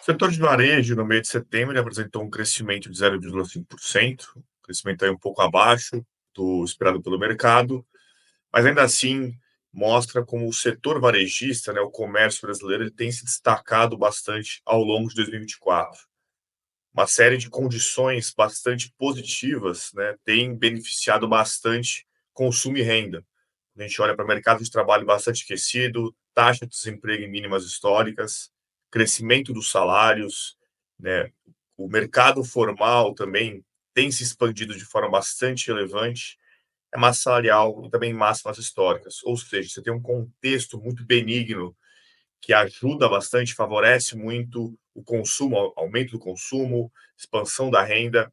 setor de varejo, no mês de setembro, ele apresentou um crescimento de 0,5%, crescimento aí um pouco abaixo do esperado pelo mercado, mas ainda assim mostra como o setor varejista, né, o comércio brasileiro, ele tem se destacado bastante ao longo de 2024. Uma série de condições bastante positivas, né, tem beneficiado bastante consumo e renda. A gente olha para o mercado de trabalho bastante aquecido, taxa de desemprego em mínimas históricas, crescimento dos salários, né? O mercado formal também tem se expandido de forma bastante relevante, é massa salarial e também máximas históricas. Ou seja, você tem um contexto muito benigno que ajuda bastante, favorece muito o consumo, aumento do consumo, expansão da renda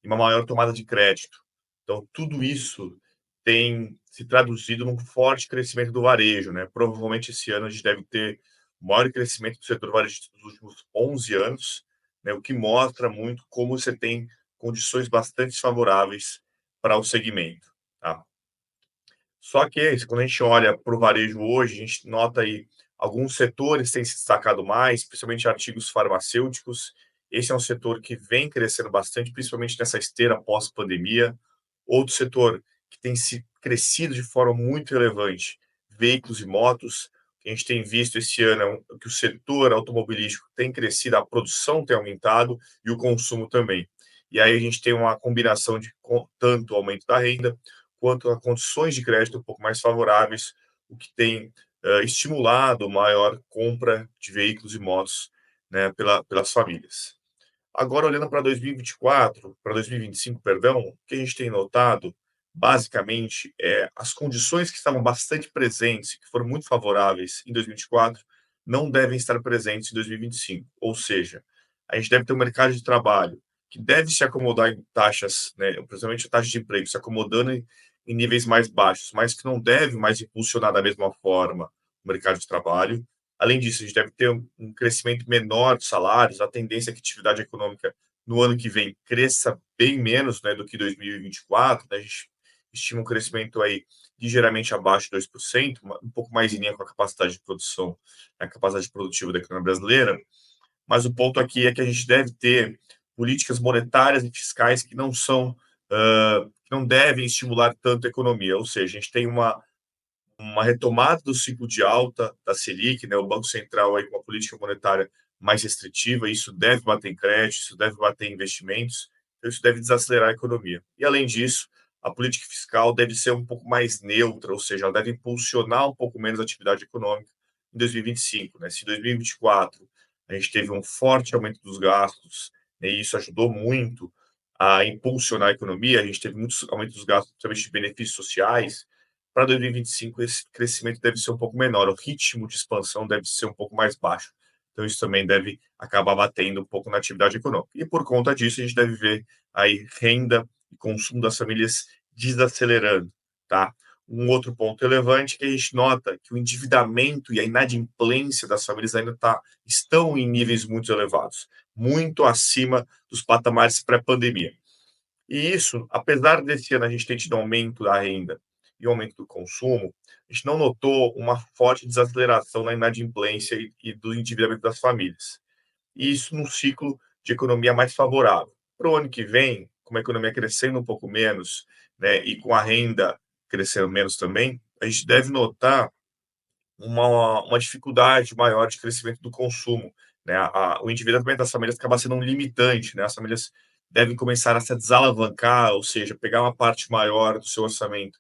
e uma maior tomada de crédito. Então, tudo isso tem se traduzido num forte crescimento do varejo, né? Provavelmente esse ano a gente deve ter o maior crescimento do setor varejista dos últimos 11 anos, né? O que mostra muito como você tem condições bastante favoráveis para o segmento, tá? Só que quando a gente olha para o varejo hoje, a gente nota aí alguns setores têm se destacado mais, principalmente artigos farmacêuticos. Esse é um setor que vem crescendo bastante, principalmente nessa esteira pós-pandemia. Outro setor que tem se crescido de forma muito relevante, veículos e motos. O que a gente tem visto esse ano é que o setor automobilístico tem crescido, a produção tem aumentado e o consumo também. E aí a gente tem uma combinação de tanto aumento da renda quanto a condições de crédito um pouco mais favoráveis, o que tem estimulado maior compra de veículos e motos, né, pelas famílias. Agora, olhando para 2024, para 2025, perdão, o que a gente tem notado, basicamente, é as condições que estavam bastante presentes, que foram muito favoráveis em 2024, não devem estar presentes em 2025. Ou seja, a gente deve ter um mercado de trabalho que deve se acomodar em taxas, né, principalmente a taxa de emprego, se acomodando em níveis mais baixos, mas que não deve mais impulsionar da mesma forma o mercado de trabalho. Além disso, a gente deve ter um crescimento menor de salários, a tendência é que a atividade econômica no ano que vem cresça bem menos, né, do que 2024, né? A gente estima um crescimento aí ligeiramente abaixo de 2%, um pouco mais em linha com a capacidade de produção, a capacidade produtiva da economia brasileira, mas o ponto aqui é que a gente deve ter políticas monetárias e fiscais que não são, que não devem estimular tanto a economia, ou seja, a gente tem uma retomada do ciclo de alta da Selic, né, o Banco Central aí com uma política monetária mais restritiva, isso deve bater em crédito, isso deve bater em investimentos, então isso deve desacelerar a economia. E além disso, a política fiscal deve ser um pouco mais neutra, ou seja, ela deve impulsionar um pouco menos a atividade econômica em 2025, né? Se em 2024 a gente teve um forte aumento dos gastos, né, e isso ajudou muito a impulsionar a economia, a gente teve muitos aumentos dos gastos, principalmente de benefícios sociais. Para 2025, esse crescimento deve ser um pouco menor, o ritmo de expansão deve ser um pouco mais baixo. Então, isso também deve acabar batendo um pouco na atividade econômica. E por conta disso, a gente deve ver aí renda e consumo das famílias desacelerando, tá? Um outro ponto relevante é que a gente nota que o endividamento e a inadimplência das famílias estão em níveis muito elevados, muito acima dos patamares pré-pandemia. E isso, apesar desse ano a gente ter tido um aumento da renda e um aumento do consumo, a gente não notou uma forte desaceleração na inadimplência e do endividamento das famílias. E isso num ciclo de economia mais favorável. Para o ano que vem, com a economia crescendo um pouco menos, né, e com a renda crescendo menos também, a gente deve notar uma dificuldade maior de crescimento do consumo, né? O endividamento das famílias acaba sendo um limitante, né? As famílias devem começar a se desalavancar, ou seja, pegar uma parte maior do seu orçamento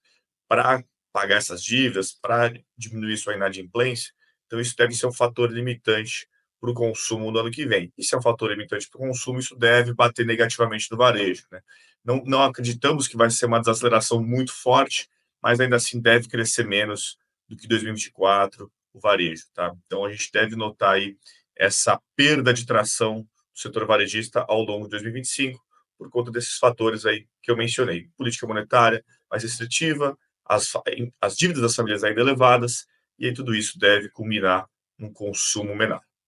para pagar essas dívidas, para diminuir sua inadimplência. Então, isso deve ser um fator limitante para o consumo no ano que vem. E se é um fator limitante para o consumo, isso deve bater negativamente no varejo, né? Não acreditamos que vai ser uma desaceleração muito forte, mas ainda assim deve crescer menos do que 2024 o varejo, tá? Então a gente deve notar aí essa perda de tração do setor varejista ao longo de 2025 por conta desses fatores aí que eu mencionei. Política monetária mais restritiva, as dívidas das famílias ainda elevadas, e aí tudo isso deve culminar num consumo menor.